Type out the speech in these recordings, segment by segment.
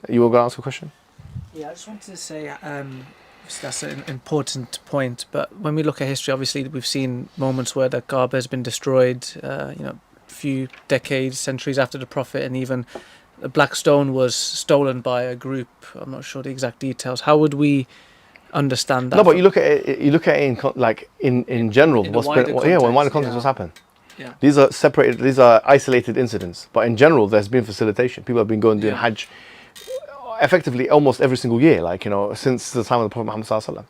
You were going to ask a question? Yeah, I just wanted to say that's an important point. But when we look at history, obviously we've seen moments where the Kaaba has been destroyed. A few decades, centuries after the Prophet, and even the Black Stone was stolen by a group. I'm not sure the exact details. How would we understand that? No, but you look at it. You look at it in general. In What's wider been, context, in wider context, what's happened? Yeah. These are separated. These are isolated incidents. But in general, there's been facilitation. People have been going doing Hajj, effectively almost every single year. Since the time of the Prophet Muhammad Sallallahu Alaihi Wasallam,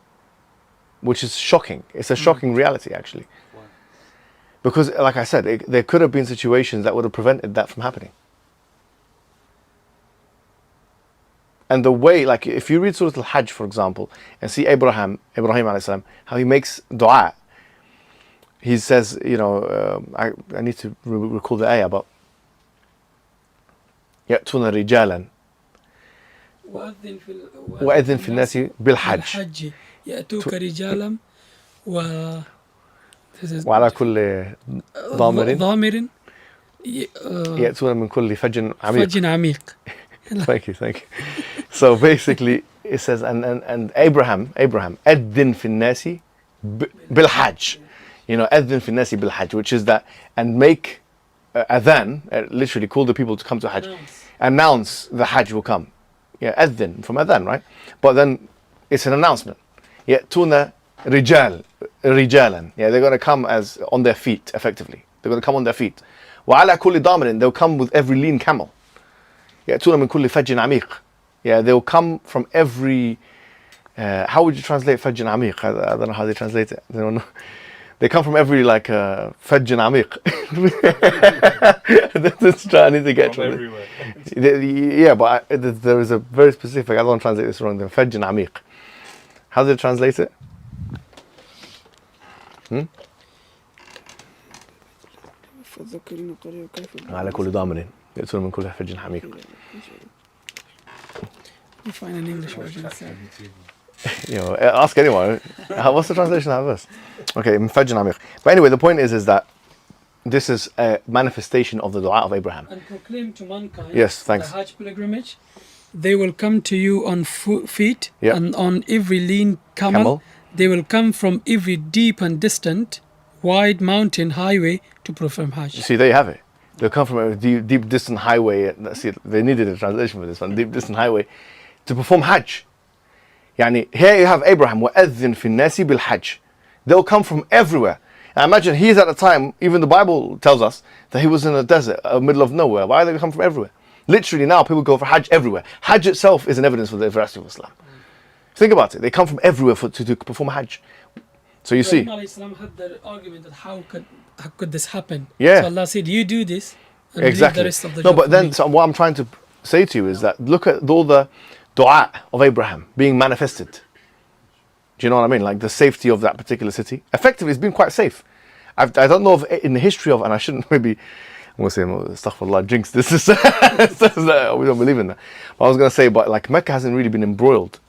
which is shocking. It's a shocking reality, actually. Why? Because, like I said, there could have been situations that would have prevented that from happening. And the way, if you read Surah Al-Hajj, for example, and see Ibrahim alayhi salam, how he makes dua. He says, I need to recall the ayah, but يأتون رجالا وأذن في الناس بالحج يأتوك رجالا وعلى كل ضامر يأتون من كل فج عميق. Thank you. So basically, it says, and Abraham, أذن في الناس بالحج. أذن في الناس بالحج, which is that, and make adhan, literally call the people to come to Hajj. Announce the Hajj will come. أذن from adhan, right? But then it's an announcement. يأتون رجالا. They're going to come as on their feet, effectively. They're going to come on their feet. وعلى كل ضامر, they'll come with every lean camel. يأتون من كل فج عميق. They'll come from every. How would you translate فج عميق? I don't know how they translate it. They don't know. They come from every فج عميق. That's trying to get from everywhere. But there is a very specific. I don't want to translate this wrong. فج عميق. How do they translate it? على كل ضامر يأتون من كل فج عميق. You find an English version. Ask anyone. What's the translation of this? Okay, فج عميق. But anyway, the point is that this is a manifestation of the dua of Abraham. And proclaim to mankind. Yes, thanks. The Hajj pilgrimage. They will come to you on feet and on every lean camel. They will come from every deep and distant, wide mountain highway to perform Hajj. See, there you have it. They'll come from a deep distant highway. See, they needed a translation for this one. Deep distant highway to perform Hajj. Here you have Abraham. وَأَذِّن فِي النَّاسِ بِالْحَجِّ. They'll come from everywhere. And imagine he's at a time, even the Bible tells us that he was in a desert, middle of nowhere. Why do they come from everywhere? Literally now people go for Hajj everywhere. Hajj itself is an evidence for the veracity of Islam. Think about it. They come from everywhere to perform Hajj. So you see. Islam had the argument that how could this happen? Yeah. So Allah said, you do this. And exactly. Leave the rest of the No, job but for then me. so what I'm trying to say to you is that look at all the dua of Abraham being manifested. Do you know what I mean? Like the safety of that particular city. Effectively, it's been quite safe. I don't know if in the history of, and I shouldn't maybe, I'm going to say, astaghfirullah, jinx, this is, we don't believe in that. But I was going to say, but Mecca hasn't really been embroiled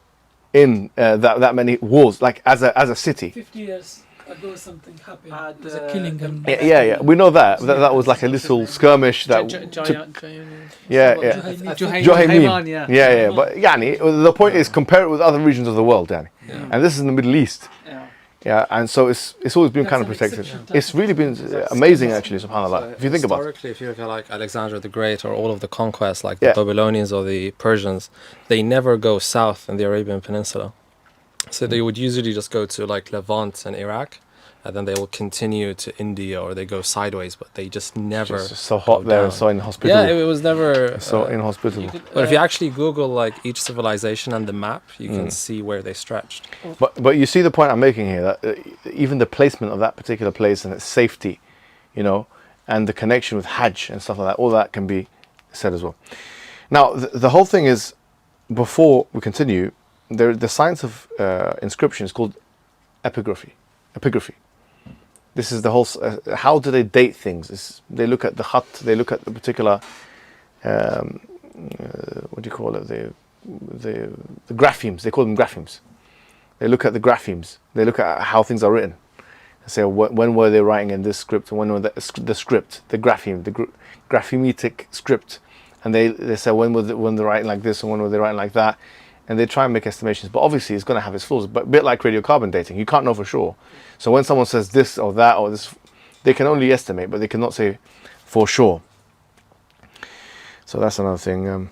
in that many wars, as a city. 50 years ago something happened. It was a killing. Yeah. We know that was like a little skirmish that Juhaymin. Yeah. But the point is compare it with other regions of the world, and this is in the Middle East. And so it's always been kind of protected. It's really been amazing, actually, subhanAllah, if you think about it. Historically, if you look at Alexander the Great or all of the conquests, the Babylonians or the Persians, they never go south in the Arabian Peninsula. So they would usually just go to Levant and Iraq, and then they will continue to India, or they go sideways, but they just never. It's just so hot there, so inhospitable. Yeah, it was never so inhospitable. But if you actually Google each civilization and the map, you can see where they stretched. But you see the point I'm making here, that even the placement of that particular place and its safety, and the connection with Hajj and stuff like that, all that can be said as well. Now, the whole thing is, before we continue, the science of inscription is called epigraphy. This is the whole. How do they date things? They look at the khat. They look at the particular. What do you call it? The graphemes. They call them graphemes. They look at the graphemes. They look at how things are written. They say when were they writing in this script? When were the script, the grapheme, the graphemetic script, and they say when they're writing like this and when were they writing like that, and they try and make estimations. But obviously, it's going to have its flaws. But a bit like radiocarbon dating, you can't know for sure. So when someone says this or that or this, they can only estimate, but they cannot say for sure. So that's another thing.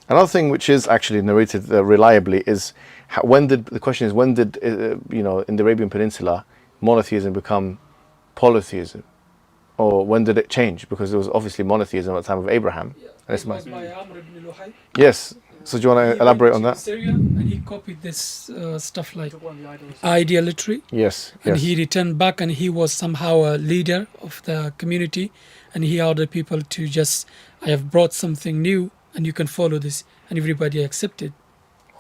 Another thing which is actually narrated reliably is when did in the Arabian Peninsula monotheism become polytheism, or when did it change? Because there was obviously monotheism at the time of Abraham. Yeah, it was by Amr ibn Luhay. Yes. So do you want to elaborate on that? Syria, and he copied this stuff like idolatry. Yes. And he returned back, and he was somehow a leader of the community, and he ordered people to just, I have brought something new, and you can follow this, and everybody accepted.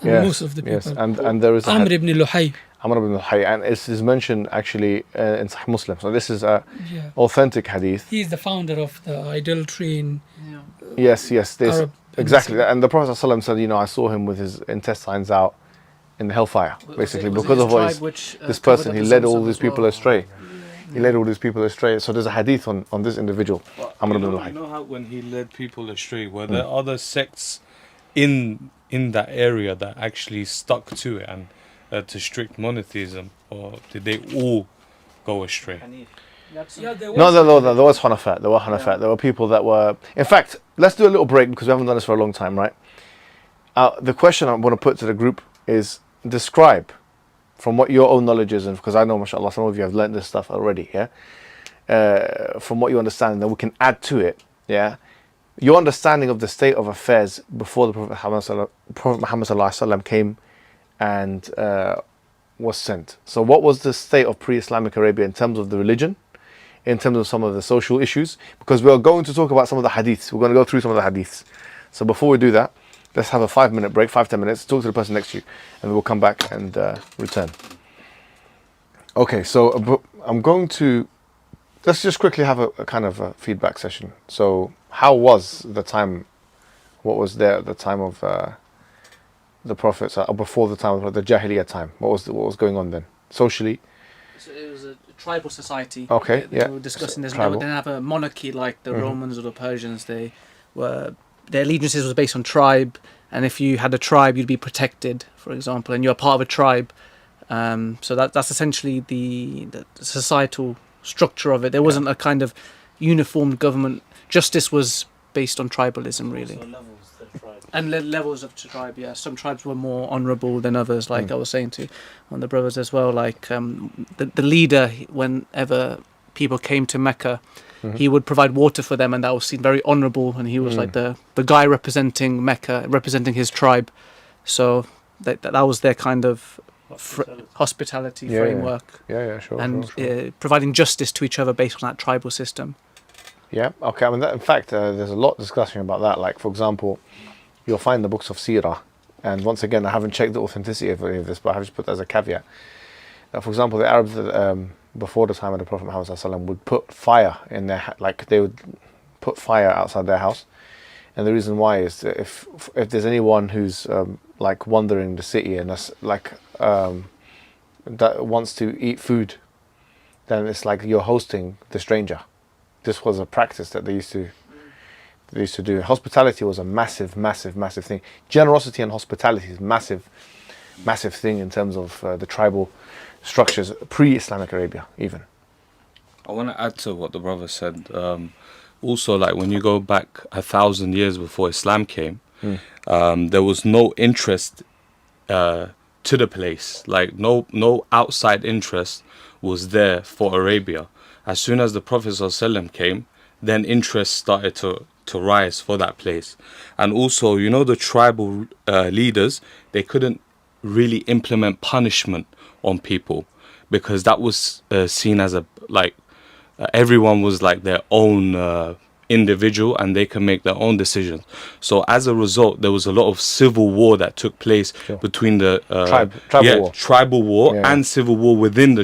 And most of the people. Yes, and there is Amr ibn Luhay. Amr ibn Luhay, and it is mentioned actually in Sahih Muslim. So this is a authentic hadith. He is the founder of the idolatry in Yes. Arab. Exactly, and the Prophet ﷺ said, I saw him with his intestines out in the hellfire, basically, because of what this person, he led all these people astray. He led all these people astray. So there's a hadith on this individual, Amr ibn Luhay. You know how when he led people astray, were there other sects in that area that actually stuck to it and to strict monotheism, or did they all go astray? There was Hanafat. There were Hanafat. There were people that were. In fact, let's do a little break because we haven't done this for a long time, right? The question I want to put to the group is: describe, from what your own knowledge is, and because I know, mashallah, some of you have learned this stuff already, from what you understand, and then we can add to it, your understanding of the state of affairs before the Prophet Muhammad came and was sent. So, what was the state of pre-Islamic Arabia in terms of the religion? In terms of some of the social issues, because we are going to talk about some of the hadiths. We're going to go through some of the hadiths. So before we do that, let's have a 5-minute break, 5-10 minutes, talk to the person next to you, and we'll come back and return. Okay, so I'm going to, let's just quickly have a kind of a feedback session. So how was the time, what was there at the time of the Prophet, or before the time of the Jahiliyyah time? What was going on then, socially? So it was a tribal society. Okay, they were discussing this. They didn't have a monarchy like the Romans or the Persians. Their allegiances was based on tribe, and if you had a tribe, you'd be protected, for example, and you're part of a tribe. So that's essentially the societal structure of it. There wasn't a kind of uniformed government. Justice was based on tribalism, really. And levels of tribe, Some tribes were more honourable than others, like I was saying to one of the brothers as well. Like the leader, whenever people came to Mecca, he would provide water for them, and that was seen very honourable. And he was like the guy representing Mecca, representing his tribe. So that was their kind of hospitality framework. Sure. And providing justice to each other based on that tribal system. Yeah, okay. I mean, in fact, there's a lot of discussion about that. Like, for example, you'll find the books of Seerah, and once again, I haven't checked the authenticity of any of this, but I have just put that as a caveat. For example, the Arabs before the time of the Prophet Muhammad would put fire in their they would put fire outside their house, and the reason why is that if there's anyone who's wandering the city and that wants to eat food, then it's like you're hosting the stranger. This was a practice that they used to do. Hospitality was a massive thing. Generosity and hospitality is massive thing in terms of the tribal structures, pre-Islamic Arabia even. I want to add to what the brother said. Also, like when you go back 1,000 years before Islam came, there was no interest to the place. Like no outside interest was there for Arabia. As soon as the Prophet ﷺ came, then interest started to rise for that place. And also, the tribal leaders, they couldn't really implement punishment on people because that was seen as everyone was like their own individual and they can make their own decisions. So as a result, there was a lot of civil war that took place between the tribal war and civil war within the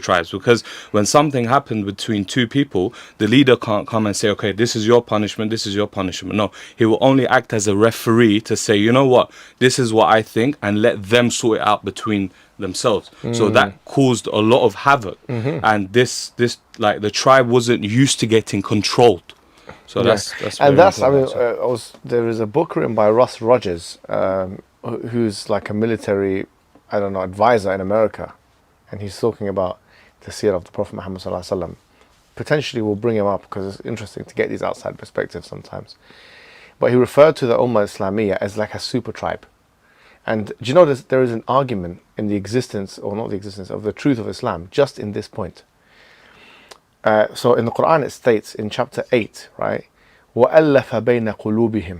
tribes, because when something happened between two people, the leader can't come and say, okay, this is your punishment, this is your punishment. No, he will only act as a referee to say, you know what, this is what I think, and let them sort it out between themselves. So that caused a lot of havoc. And this like the tribe wasn't used to getting controlled. So that's there is a book written by Russ Rogers, who's like a military, I don't know, advisor in America, and he's talking about the seerah of the Prophet Muhammad sallallahu alaihi wasallam. Potentially we'll bring him up because it's interesting to get these outside perspectives sometimes. But he referred to the Ummah Islamiyya as like a super tribe. And do you know there is an argument in the existence, or not the existence, of the truth of Islam just in this point. So in the Quran it states in chapter 8, right? وَأَلَّفَ بَيْنَ قُلُوبِهِمْ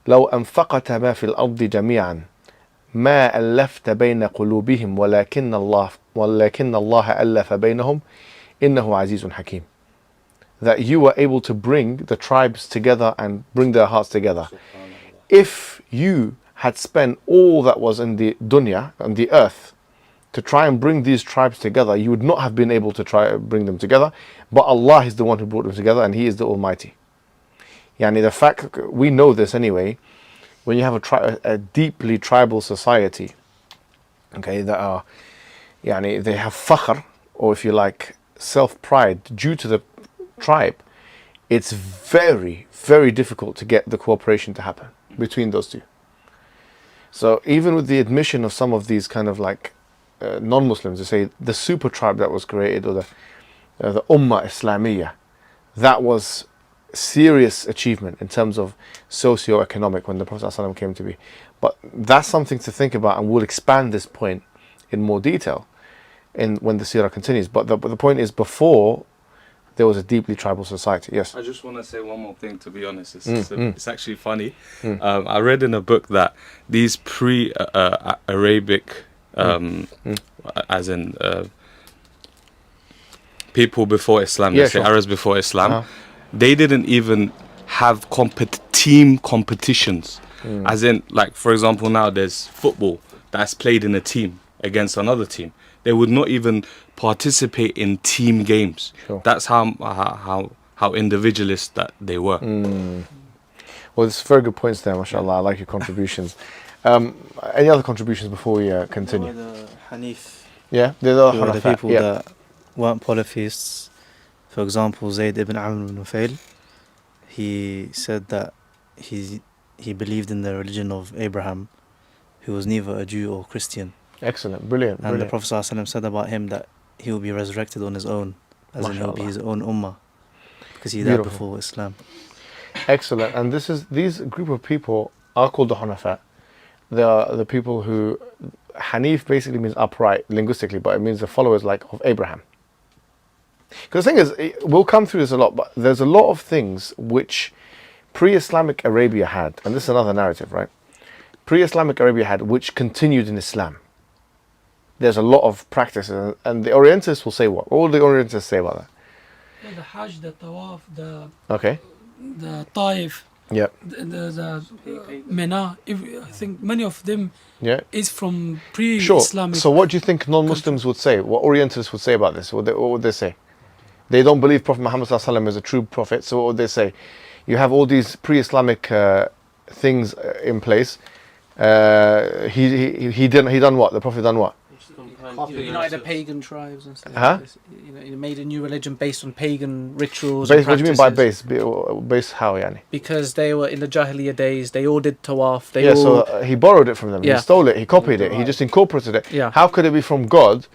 لَوْ أَنفَقَتَ مَا فِي الْأَرْضِ جَمِيعًا مَا أَلَّفْتَ بَيْنَ قُلُوبِهِمْ وَلَكِنَّ اللَّهَ أَلَّفَ بَيْنَهُمْ إِنَّهُ عَزِيزٌ حَكِيمٌ. That you were able to bring the tribes together and bring their hearts together. If you had spent all that was in the dunya, on the earth, to try and bring these tribes together, you would not have been able to try and bring them together. But Allah is the one who brought them together, and He is the Almighty. Yani the fact, we know this anyway, when you have a deeply tribal society, okay, that are, yani they have fakhr, or if you like, self-pride due to the tribe, it's very, very difficult to get the cooperation to happen between those two. So even with the admission of some of these kind of like non-Muslims, they say the super tribe that was created, or the Ummah Islamiyya, that was serious achievement in terms of socio-economic when the Prophet ﷺ came to be. But that's something to think about, and we'll expand this point in more detail when the seerah continues. But the point is, before there was a deeply tribal society. Yes. I just want to say one more thing, to be honest. It's actually funny. I read in a book that these pre-Arabic, as in people before Islam, let's say Arabs before Islam, they didn't even have team competitions. As in, like, for example, now there's football that's played in a team against another team. They would not even participate in team games. Sure. That's how individualist that they were. Well, it's very good points there, mashallah. I like your contributions. Any other contributions before we continue? The Hanif. Yeah, the people that weren't polytheists. For example, Zayd ibn Amr ibn Nufail, he said that he believed in the religion of Abraham, who was neither a Jew or Christian. Excellent, brilliant. And the Prophet ﷺ said about him that he will be resurrected on his own, as in he will be his own ummah, because he died before Islam. Excellent. And these group of people are called the Hunafa. They are the people who, Hanif basically means upright linguistically, but it means the followers of Abraham. Because the thing is, we'll come through this a lot, but there's a lot of things which pre-Islamic Arabia had, and this is another narrative, right? Pre-Islamic Arabia had, which continued in Islam. There's a lot of practices, and the Orientalists will say what? What will the Orientalists say about that? Yeah, the Hajj, the Tawaf, the Taif, the Mina. I think many of them is from pre-Islamic. Sure. So what do you think non-Muslims would say? What Orientalists would say about this? What would they say? They don't believe Prophet Muhammad ﷺ is a true prophet, so what would they say? You have all these pre-Islamic things in place. He done what? The Prophet done what? United the pagan tribes and stuff. He made a new religion based on pagan rituals. What do you mean by base? Base how, yani? Because they were in the Jahiliyyah days. They all did tawaf. So he borrowed it from them. He stole it. He copied it. He just incorporated it. Yeah. How could it be from God?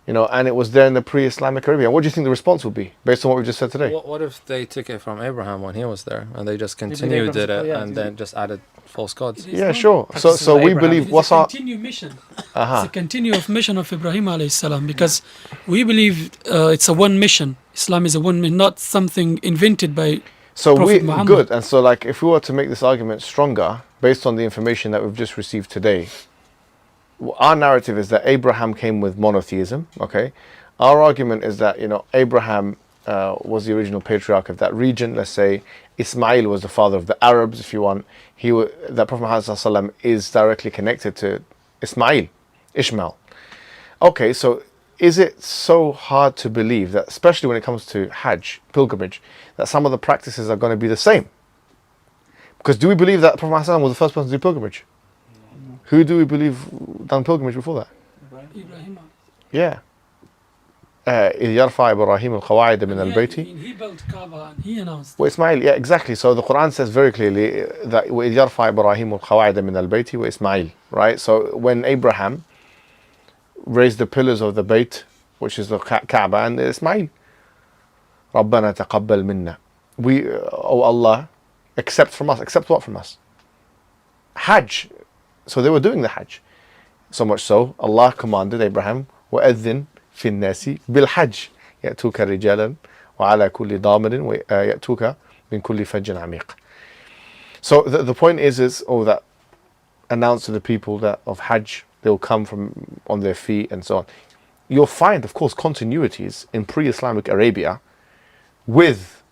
And it was there in the pre-Islamic Arabia. What do you think the response would be, based on what we just said today? What if they took it from Abraham when he was there, and they just continued it and then just added false gods? Yeah, sure. So we believe it's a continued mission. It's a continuous mission of Ibrahim alayhi salam, because we believe it's a one mission. Islam is a one mission, not something invented by Prophet Muhammad. Good. And so, if we were to make this argument stronger, based on the information that we've just received today, our narrative is that Abraham came with monotheism. Okay, our argument is that Abraham was the original patriarch of that region. Let's say Ismail was the father of the Arabs, if you want. That Prophet Muhammad ﷺ is directly connected to Ishmael. Okay, so is it so hard to believe that, especially when it comes to Hajj, pilgrimage, that some of the practices are going to be the same? Because do we believe that Prophet Muhammad ﷺ was the first person to do pilgrimage? Who do we believe done pilgrimage before that? Ibrahim. Yeah. إذ يرفع إبراهيم القواعد من البيت. He built Kaaba and he announced. وإسماعيل, yeah, exactly. So the Quran says very clearly that وإذ يرفع إبراهيم القواعد من البيت وإسماعيل, right? So when Abraham raised the pillars of the Bayt, which is the Kaaba, and Ismail, ربنا تقبل منا. We, oh Allah, accept from us. Accept what from us? Hajj. So they were doing the Hajj. So much so, Allah commanded Abraham, وأذن في الناس بالحج يأتوك رجالا وعلى كل ضامر يأتوك من كل فج عميق. So the point is that announce to the people that of Hajj, they'll come from on their feet and so on. You'll find, of course, continuities in pre-Islamic Arabia with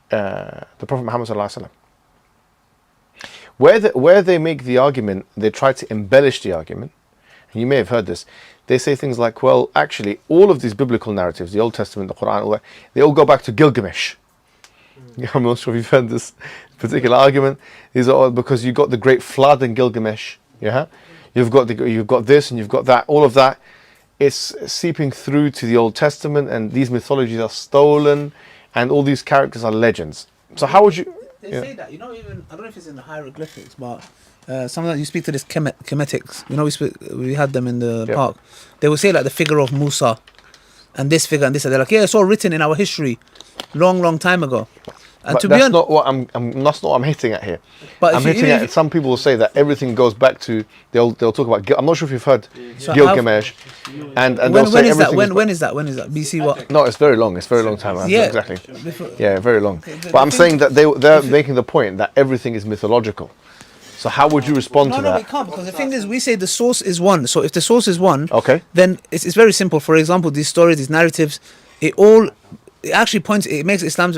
the Prophet Muhammad sallallahu alaihi wasallam. Where they make the argument, they try to embellish the argument, and you may have heard this. They say things like, well, actually, all of these biblical narratives, the Old Testament, the Quran, all that, they all go back to Gilgamesh. I'm not sure if you've heard this particular argument. These are all because you got the great flood in Gilgamesh. Yeah, you've got this and you've got that. All of that, it's seeping through to the Old Testament, and these mythologies are stolen, and all these characters are legends. So how would you? They say that, you know, even I don't know if it's in the hieroglyphics, but sometimes you speak to this chemetics. You know, we had them in the park. They will say like the figure of Musa, and this figure and this. And they're like, yeah, it's all written in our history, long time ago. And but to that's be not what that's not what I'm hitting at here. But I'm hitting at some people will say that everything goes back to they'll talk about. I'm not sure if you've heard Gilgamesh, and they'll say everything. When is that? BC what? No, it's very long. It's very long time. Yeah, exactly. Yeah, very long. But I'm saying that they're making the point that everything is mythological. So how would you respond to that? No, we can't, because the thing is, we say the source is one. So if the source is one, okay, then it's very simple. For example, these stories, these narratives, it actually points. It makes Islam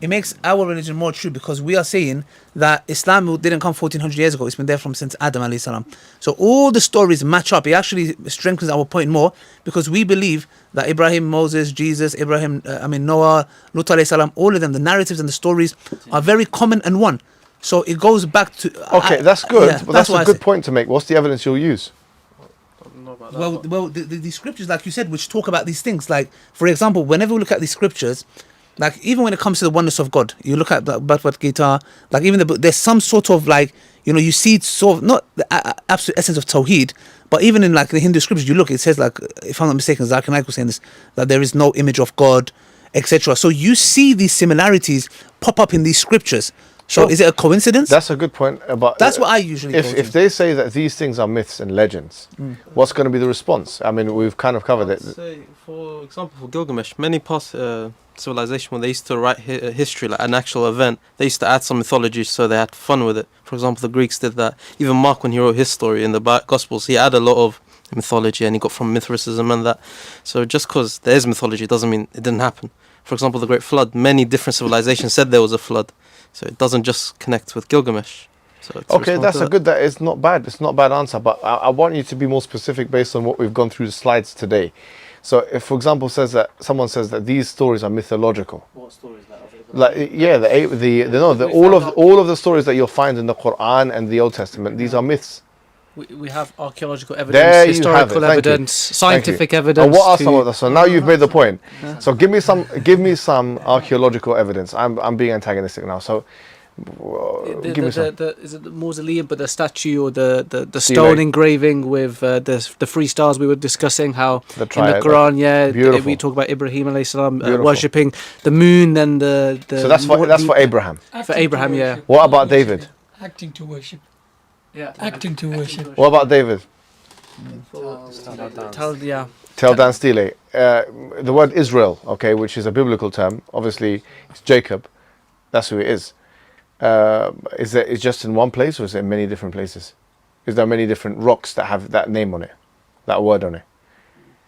it makes our religion more true, because we are saying that Islam didn't come 1400 years ago. It's been there from since Adam alayhi salam. So all the stories match up. It actually strengthens our point more, because we believe that Ibrahim, Moses, Jesus, Noah, Lut alayhi salam, all of them, the narratives and the stories are very common and one. So it goes back to. Okay, that's good. But that's a good point to make. What's the evidence you'll use? Well, the scriptures, like you said, which talk about these things. Like, for example, whenever we look at these scriptures, like even when it comes to the oneness of God, you look at the Bhagavad Gita, like even there's some sort of like, you know, you see sort of not the absolute essence of Tawheed, but even in like the Hindu scriptures, you look, it says like, if I'm not mistaken, Zakir was saying this, that there is no image of God, etc. So you see these similarities pop up in these scriptures. So is it a coincidence? That's a good point. But that's what I usually. If they say that these things are myths and legends, what's going to be the response? I mean, we've kind of covered it. Say, for example, for Gilgamesh, many past civilization, when they used to write history, like an actual event, they used to add some mythology, so they had fun with it. For example, the Greeks did that. Even Mark, when he wrote his story in the Gospels, he added a lot of mythology, and he got from Mithricism and that. So just because there is mythology doesn't mean it didn't happen. For example, the Great Flood, many different civilizations said there was a flood. So it doesn't just connect with Gilgamesh. So okay, that's a good. That is not bad. It's not a bad answer. But I want you to be more specific based on what we've gone through the slides today. So, if, for example, someone says that these stories are mythological. What stories that? Like all of the stories that you'll find in the Quran and the Old Testament, these are myths. We have archaeological evidence, historical evidence, scientific evidence. And what are some of them? So now you've made the point. So give me some archaeological evidence. I'm being antagonistic now. So give me some. Is it the mausoleum, but the statue or the stone engraving with the three stars we were discussing? How in the Quran, we talk about Ibrahim alayhi salam worshipping the moon and the. So that's for Abraham. For Abraham, yeah. What about David? Acting to worship. Yeah, acting to worship. What about David? Tel Dan Stele. The word Israel, okay, which is a biblical term. Obviously, it's Jacob. That's who it is. Is it just in one place, or is it in many different places? Is there many different rocks that have that name on it, that word on it?